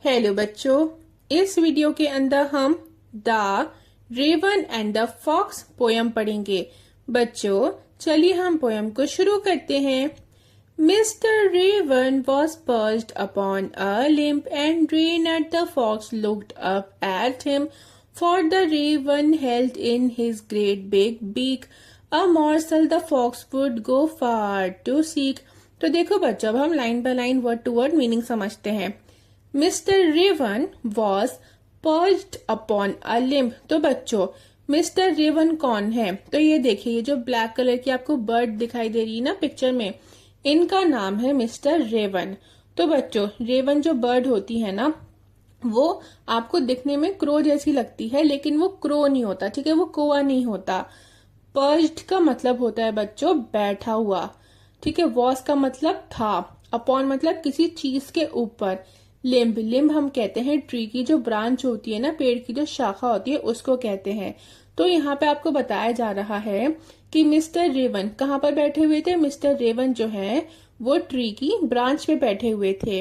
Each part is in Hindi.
हेलो बच्चों, इस वीडियो के अंदर हम the raven and the fox poem पढ़ेंगे। बच्चों चलिए हम पोयम को शुरू करते हैं। Mister Raven was perched upon a limb and Reynard the fox looked up at him, for the raven held in his great big beak a morsel the fox would go far to seek. तो देखो बच्चों, अब हम line by line word to word meaning समझते हैं। Mister Raven was perched upon a limb. तो बच्चों मिस्टर रेवन कौन है? तो ये देखिए, ये जो ब्लैक कलर की आपको बर्ड दिखाई दे रही है ना पिक्चर में, इनका नाम है मिस्टर रेवन। तो बच्चों रेवन जो बर्ड होती है ना, वो आपको दिखने में क्रो जैसी लगती है, लेकिन वो क्रो नहीं होता, ठीक है, वो कौवा नहीं होता। पर्च्ड का मतलब होता है बच्चों बैठा हुआ, ठीक है। वॉस का मतलब था, अपॉन मतलब किसी चीज के ऊपर, लिम्ब लिम्ब हम कहते हैं ट्री की जो ब्रांच होती है ना, पेड़ की जो शाखा होती है उसको कहते हैं। तो यहाँ पे आपको बताया जा रहा है कि मिस्टर रेवन कहाँ पर बैठे हुए थे। मिस्टर रेवन जो है वो ट्री की ब्रांच पे बैठे हुए थे।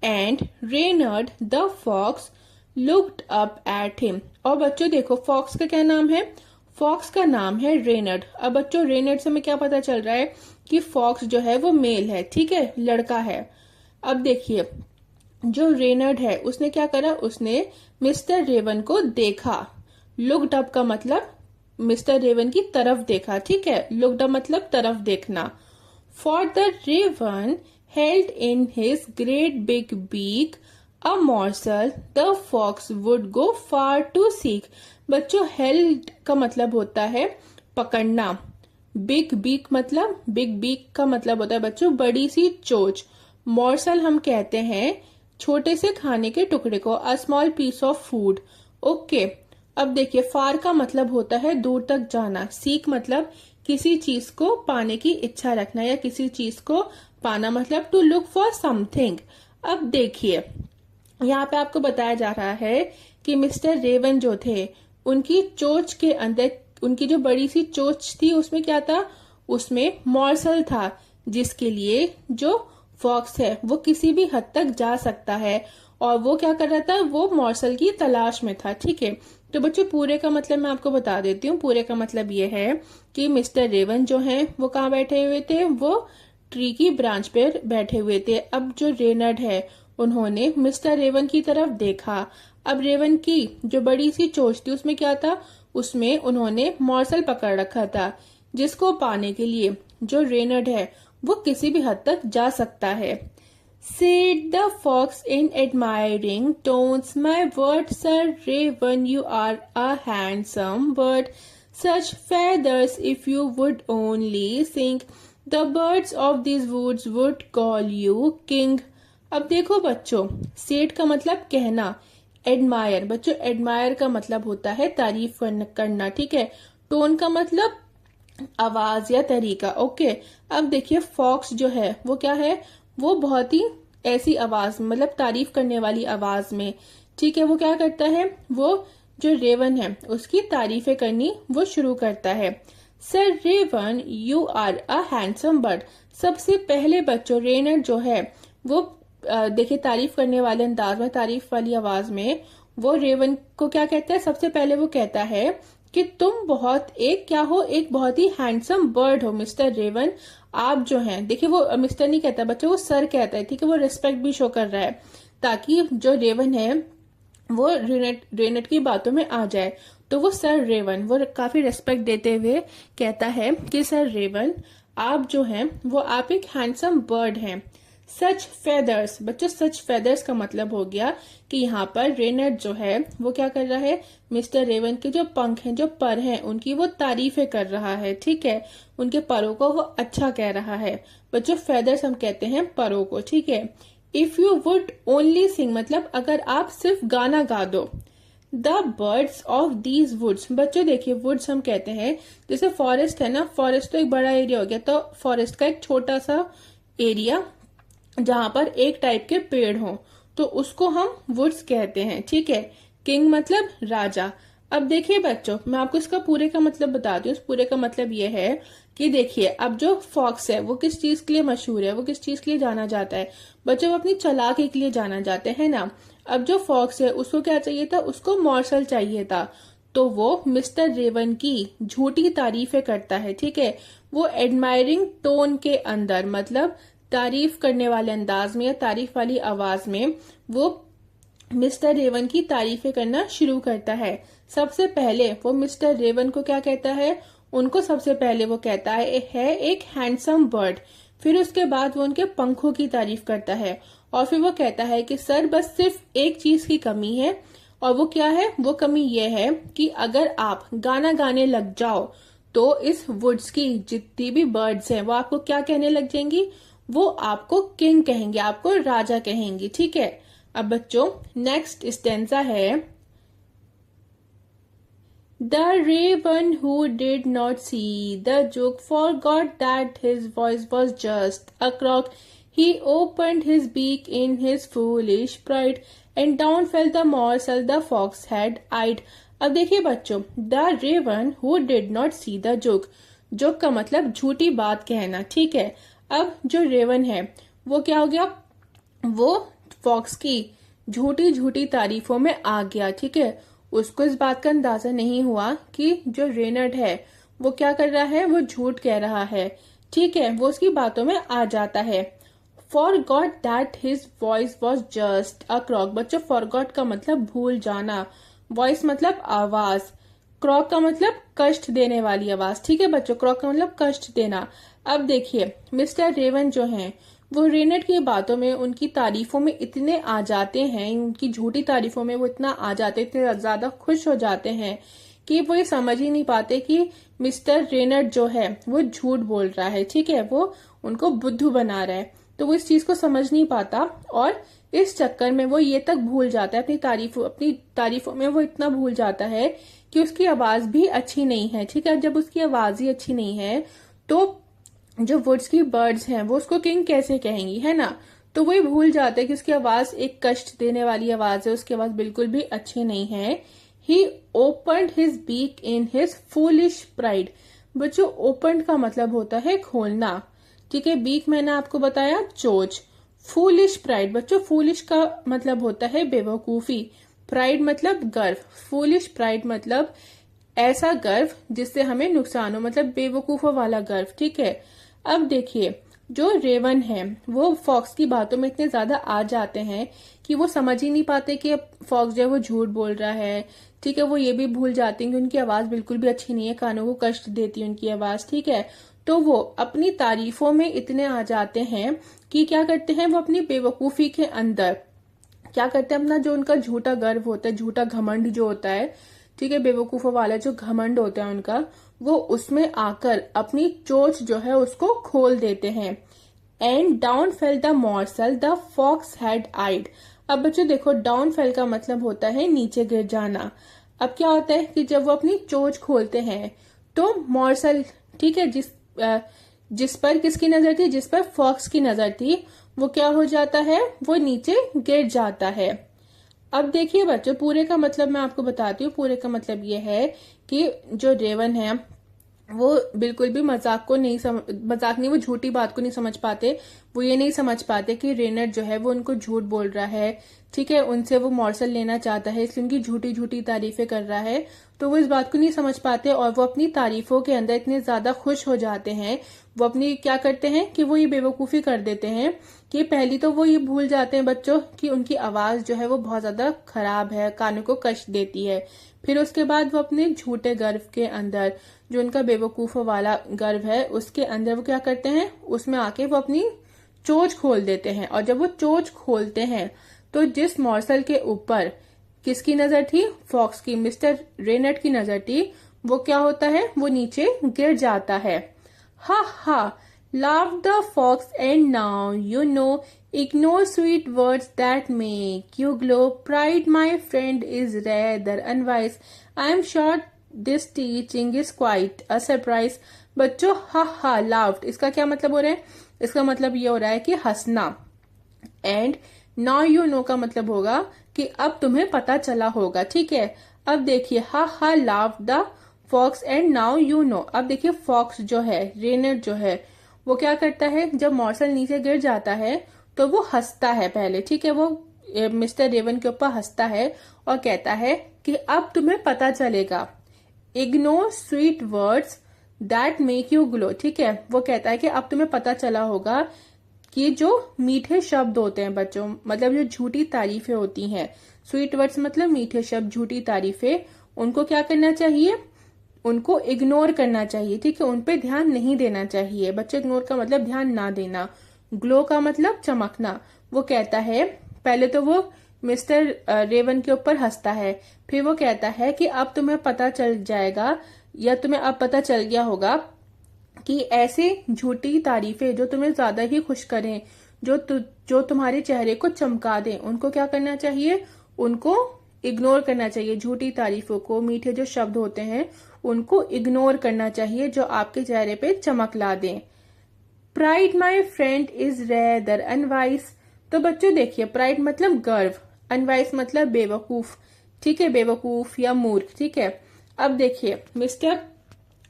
And Reynard the fox looked up at him. और बच्चों देखो, फॉक्स का क्या नाम है? फॉक्स का नाम है रेनर्ड। अब बच्चों रेनर्ड से हमें क्या पता चल रहा है कि फॉक्स जो है वो मेल है, ठीक है, लड़का है। अब देखिए, जो रेनर्ड है उसने क्या करा, उसने मिस्टर रेवन को देखा। लुक्ड अप का मतलब मिस्टर रेवन की तरफ देखा, ठीक है। लुक्ड अप मतलब तरफ देखना। For the raven held in his great big beak a morsel the fox would go far to seek. बच्चों हेल्ड का मतलब होता है पकड़ना। बिग बीक मतलब, बिग बीक का मतलब होता है बच्चों बड़ी सी चोंच। मॉर्सल हम कहते हैं छोटे से खाने के टुकड़े को, a small piece of food. Okay, अब देखिए, फार का मतलब होता है दूर तक जाना। सीक मतलब किसी चीज को पाने की इच्छा रखना या किसी चीज को पाना, मतलब टू लुक फॉर समथिंग। अब देखिए, यहाँ पे आपको बताया जा रहा है कि मिस्टर रेवन जो थे, उनकी चोंच के अंदर, उनकी जो बड़ी सी चोंच थी उसमें क्या था? उसमें मॉर्सल था, जिसके लिए जो फॉक्स है वो किसी भी हद तक जा सकता है। और वो क्या कर रहा था? वो मॉर्सल की तलाश में था, ठीक है। तो बच्चों पूरे का मतलब मैं आपको बता देती हूँ। पूरे का मतलब ये है कि मिस्टर रेवन जो है वो कहाँ बैठे हुए थे? वो ट्री की ब्रांच पर बैठे हुए थे। अब जो रेनर्ड है उन्होंने मिस्टर रेवन की तरफ देखा। अब रेवन की जो बड़ी सी चोंच थी उसमें क्या था? उसमें उन्होंने मॉर्सल पकड़ रखा था, जिसको पाने के लिए जो रेनर्ड है वो किसी भी हद तक जा सकता है। Said the fox in admiring tones, my word, Sir Raven, you are a handsome bird. Such feathers, if you would only sing, the birds of these woods would call you king. अब देखो बच्चों, सेड का मतलब कहना, एडमायर बच्चों, एडमायर का मतलब होता है तारीफ करना, ठीक है। टोन का मतलब आवाज या तरीका। ओके, अब देखिए फॉक्स जो है वो क्या है? वो बहुत ही ऐसी आवाज, मतलब तारीफ करने वाली आवाज में, ठीक है, वो क्या करता है? वो जो रेवन है उसकी तारीफें करनी वो शुरू करता है। Sir raven, you are a handsome bird. सबसे पहले बच्चों रेनर जो है वो देखिए तारीफ करने वाले अंदाज में, तारीफ वाली आवाज में वो रेवन को क्या कहता है? सबसे पहले वो कहता है कि तुम बहुत एक क्या हो? एक बहुत ही हैंडसम बर्ड हो मिस्टर रेवन। आप जो हैं, देखिए वो मिस्टर नहीं कहता बच्चों, वो सर कहता है, ठीक है। वो रिस्पेक्ट भी शो कर रहा है ताकि जो रेवन है वो रेनट की बातों में आ जाए। तो वो सर रेवन, वो काफी रिस्पेक्ट देते हुए कहता है कि सर रेवन, आप जो हैं वो आप एक हैंडसम बर्ड हैं। सच फेदर्स बच्चों, सच फेदर्स का मतलब हो गया कि यहाँ पर रेनट जो है वो क्या कर रहा है? मिस्टर रेवन के जो पंख हैं, जो पर हैं, उनकी वो तारीफें कर रहा है, ठीक है। उनके परों को वो अच्छा कह रहा है। बच्चों फेदर्स हम कहते हैं परों को, ठीक है। If you would only sing मतलब अगर आप सिर्फ गाना गा दो। The birds of these woods बच्चों देखिए, वुड्स हम कहते हैं जैसे फॉरेस्ट है ना, फॉरेस्ट तो एक बड़ा एरिया हो गया, तो फॉरेस्ट का एक छोटा सा एरिया जहां पर एक टाइप के पेड़ हों, तो उसको हम वुड्स कहते हैं, ठीक है। किंग मतलब राजा। अब देखिए बच्चों, मैं आपको इसका पूरे का मतलब बताती हूँ। इस पूरे का मतलब ये है कि देखिए, अब जो फॉक्स है वो किस चीज के लिए मशहूर है, वो किस चीज के लिए जाना जाता है बच्चों? वो अपनी चालाकी के लिए जाना जाते हैं ना। अब जो फॉक्स है उसको क्या चाहिए था? उसको मॉर्सल चाहिए था। तो वो मिस्टर रेवन की झूठी तारीफें करता है, ठीक है। वो एडमायरिंग टोन के अंदर, मतलब तारीफ करने वाले अंदाज में या तारीफ वाली आवाज में वो मिस्टर रेवन की तारीफें करना शुरू करता है। सबसे पहले वो मिस्टर रेवन को क्या कहता है? उनको सबसे पहले वो कहता है एक हैंडसम बर्ड। फिर उसके बाद वो उनके पंखों की तारीफ करता है और फिर वो कहता है कि सर, बस सिर्फ एक चीज की कमी है। और वो क्या है? वो कमी ये है कि अगर आप गाना गाने लग जाओ तो इस वुड्स की जितनी भी बर्ड्स हैं वो आपको क्या कहने लग जाएंगी? वो आपको किंग कहेंगे, आपको राजा कहेंगी, ठीक है। अब बच्चों, नेक्स्ट स्टेंजा है, The raven who did not see the joke forgot that his voice was just a croak. He opened his beak in his foolish pride, and down fell the morsel the fox had eyed. अब देखिए बच्चों, The raven who did not see the joke. Joke का मतलब झूठी बात कहना, ठीक है। अब जो रेवन है वो क्या हो गया? वो फॉक्स की झूठी झूठी तारीफों में आ गया, ठीक है। उसको इस बात का अंदाजा नहीं हुआ कि जो रेनर्ड है वो क्या कर रहा है? वो झूठ कह रहा है, ठीक है। वो उसकी बातों में आ जाता है। Forgot that his voice was just a croak. बच्चों, forgot का मतलब भूल जाना, वॉइस मतलब आवाज, क्रॉक का मतलब कष्ट देने वाली आवाज, ठीक है बच्चों। क्रॉक का मतलब कष्ट देना। अब देखिए, मिस्टर रेवन जो हैं वो रेनट की बातों में, उनकी तारीफों में इतने आ जाते हैं, उनकी झूठी तारीफों में वो इतना आ जाते, इतने ज्यादा खुश हो जाते हैं कि वो ये समझ ही नहीं पाते कि मिस्टर रेनट जो है वो झूठ बोल रहा है, ठीक है। वो उनको बुद्धू बना रहा है, तो वो इस चीज को समझ नहीं पाता और इस चक्कर में वो ये तक भूल जाता है, अपनी तारीफों में वो इतना भूल जाता है कि उसकी आवाज भी अच्छी नहीं है, ठीक है। जब उसकी आवाज ही अच्छी नहीं है तो जो वुड्स की बर्ड्स हैं वो उसको किंग कैसे कहेंगी, है ना। तो वो भूल जाते हैं कि उसकी आवाज एक कष्ट देने वाली आवाज है, उसकी आवाज बिल्कुल भी अच्छी नहीं है। He opened his beak in his foolish pride. बच्चों, ओपन्ड का मतलब होता है खोलना, ठीक है। बीक मैंने आपको बताया चोंच। फूलिश प्राइड, बच्चों फूलिश का मतलब होता है बेवकूफी, प्राइड मतलब गर्व। फूलिश प्राइड मतलब ऐसा गर्व जिससे हमें नुकसान हो, मतलब बेवकूफों वाला गर्व, ठीक है। अब देखिए, जो रेवन है वो फॉक्स की बातों में इतने ज्यादा आ जाते हैं कि वो समझ ही नहीं पाते कि अब फॉक्स जो है वो झूठ बोल रहा है, ठीक है। वो ये भी भूल जाते हैं कि उनकी आवाज बिल्कुल भी अच्छी नहीं है, कानों को कष्ट देती है उनकी आवाज, ठीक है। तो वो अपनी तारीफों में इतने आ जाते हैं कि क्या करते हैं? वो अपनी बेवकूफी के अंदर क्या करते हैं? अपना जो उनका झूठा गर्व होता है, झूठा घमंड जो होता है, ठीक है, बेवकूफों वाला जो घमंड होता है उनका, वो उसमें आकर अपनी चोंच जो है उसको खोल देते हैं। And down fell the morsel the fox had eyed. अब बच्चों देखो, डाउन फेल का मतलब होता है नीचे गिर जाना। अब क्या होता है कि जब वो अपनी चोंच खोलते हैं तो मॉर्सल, ठीक है, जिस पर किसकी नजर थी? जिस पर फॉक्स की नजर थी, वो क्या हो जाता है? वो नीचे गिर जाता है। अब देखिए बच्चों, पूरे का मतलब मैं आपको बताती हूँ। पूरे का मतलब ये है कि जो रेवन है वो बिल्कुल भी मजाक नहीं, वो झूठी बात को नहीं समझ पाते। वो ये नहीं समझ पाते कि रेनर जो है वो उनको झूठ बोल रहा है, ठीक है। उनसे वो मॉर्सल लेना चाहता है, इसलिए उनकी झूठी झूठी तारीफें कर रहा है। तो वो इस बात को नहीं समझ पाते और वो अपनी तारीफों के अंदर इतने ज्यादा खुश हो जाते हैं। वो अपनी क्या करते हैं कि वो ये बेवकूफी कर देते हैं कि पहली तो वो ये भूल जाते हैं बच्चों कि उनकी आवाज जो है वो बहुत ज्यादा खराब है, कानों को कष्ट देती है। फिर उसके बाद वो अपने झूठे गर्व के अंदर, जो उनका बेवकूफों वाला गर्व है, उसके अंदर वो क्या करते हैं? उसमें आके वो अपनी चोंच खोल देते हैं। और जब वो चोंच खोलते हैं तो जिस मॉर्सल के ऊपर किसकी नजर थी? फॉक्स की, मिस्टर रेनट की नजर थी, वो क्या होता है? वो नीचे गिर जाता है। हा हा laughed the fox, and now you know, ignore sweet words that make you glow. Pride, my friend, is rather unwise. I am sure this teaching is quite a surprise. बच्चों, हा हा laughed इसका क्या मतलब हो रहा है? इसका मतलब ये हो रहा है कि हंसना। एंड नाउ यू नो का मतलब होगा कि अब तुम्हें पता चला होगा, ठीक है। अब देखिए, ha ha laugh the fox and now you know. अब देखिए, फॉक्स जो है, रेनर जो है, वो क्या करता है, जब मॉर्सल नीचे गिर जाता है तो वो हंसता है पहले, ठीक है। वो मिस्टर रेवन के ऊपर हंसता है और कहता है कि अब तुम्हें पता चलेगा, ignore sweet words that make you glow, ठीक है। वो कहता है कि अब तुम्हें पता चला होगा कि जो मीठे शब्द होते हैं बच्चों, मतलब जो झूठी तारीफें होती हैं, स्वीट वर्ड्स मतलब मीठे शब्द, झूठी तारीफें, उनको क्या करना चाहिए, उनको इग्नोर करना चाहिए, ठीक है। उन पे ध्यान नहीं देना चाहिए। बच्चे, इग्नोर का मतलब ध्यान ना देना, ग्लो का मतलब चमकना। वो कहता है, पहले तो वो मिस्टर रेवन के ऊपर हंसता है, फिर वो कहता है कि अब तुम्हें पता चल जाएगा, या तुम्हें अब पता चल गया होगा कि ऐसे झूठी तारीफें जो तुम्हें ज्यादा ही खुश करें, जो तुम्हारे चेहरे को चमका दें, उनको क्या करना चाहिए, उनको इग्नोर करना चाहिए। झूठी तारीफों को, मीठे जो शब्द होते हैं, उनको इग्नोर करना चाहिए जो आपके चेहरे पे चमक ला दें। Pride my friend is rather unwise. तो बच्चों देखिए, प्राइड मतलब गर्व, अनवाइस मतलब बेवकूफ, ठीक है, बेवकूफ या मूर्ख, ठीक है। अब देखिए, मिस्टर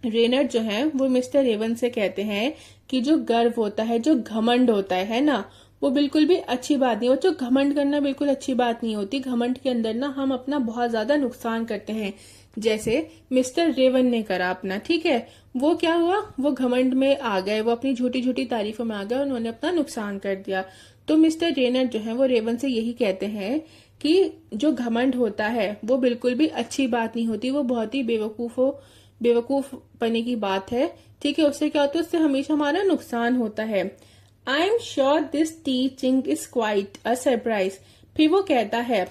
रेनर जो है वो मिस्टर रेवन से कहते हैं कि जो गर्व होता है, जो घमंड होता है ना, वो बिल्कुल भी अच्छी बात नहीं। वो जो घमंड करना बिल्कुल अच्छी बात नहीं होती। घमंड के अंदर ना हम अपना बहुत ज्यादा नुकसान करते हैं, जैसे मिस्टर रेवन ने करा अपना, ठीक है। वो क्या हुआ, वो घमंड में आ गए, वो अपनी झूठी झूठी तारीफों में आ गए, उन्होंने अपना नुकसान कर दिया। तो मिस्टर रेनर जो है वो रेवन से यही कहते हैं कि जो घमंड होता है वो बिल्कुल भी अच्छी बात नहीं होती, वो बहुत ही बेवकूफ पने की बात है, ठीक है। उससे क्या होता है, उससे हमेशा हमारा नुकसान होता है। I am sure this teaching is quite a surprise. फिर वो कहता है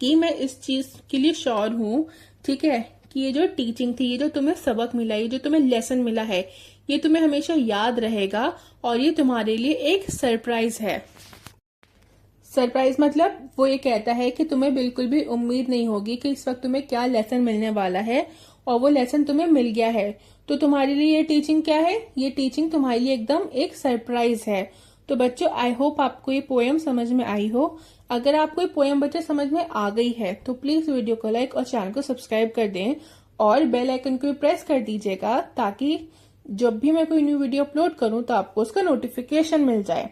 कि मैं इस चीज के लिए श्योर हूं, ठीक है, कि ये जो टीचिंग थी, ये जो तुम्हें सबक मिला, ये जो तुम्हें लेसन मिला है, ये तुम्हें हमेशा याद रहेगा और ये तुम्हारे लिए एक सरप्राइज है। सरप्राइज मतलब वो ये कहता है कि तुम्हें बिल्कुल भी उम्मीद नहीं होगी कि इस वक्त तुम्हें क्या लेसन मिलने वाला है, और वो लेसन तुम्हें मिल गया है। तो तुम्हारे लिए ये टीचिंग क्या है, ये टीचिंग तुम्हारे लिए एकदम एक सरप्राइज है। तो बच्चों, आई होप आपको ये पोएम समझ में आई हो। अगर आपको ये पोएम बच्चे समझ में आ गई है तो प्लीज वीडियो को लाइक और चैनल को सब्सक्राइब कर दें, और बेल आइकन को भी प्रेस कर दीजिएगा, ताकि जब भी मैं कोई न्यू वीडियो अपलोड करूं तो आपको उसका नोटिफिकेशन मिल जाए।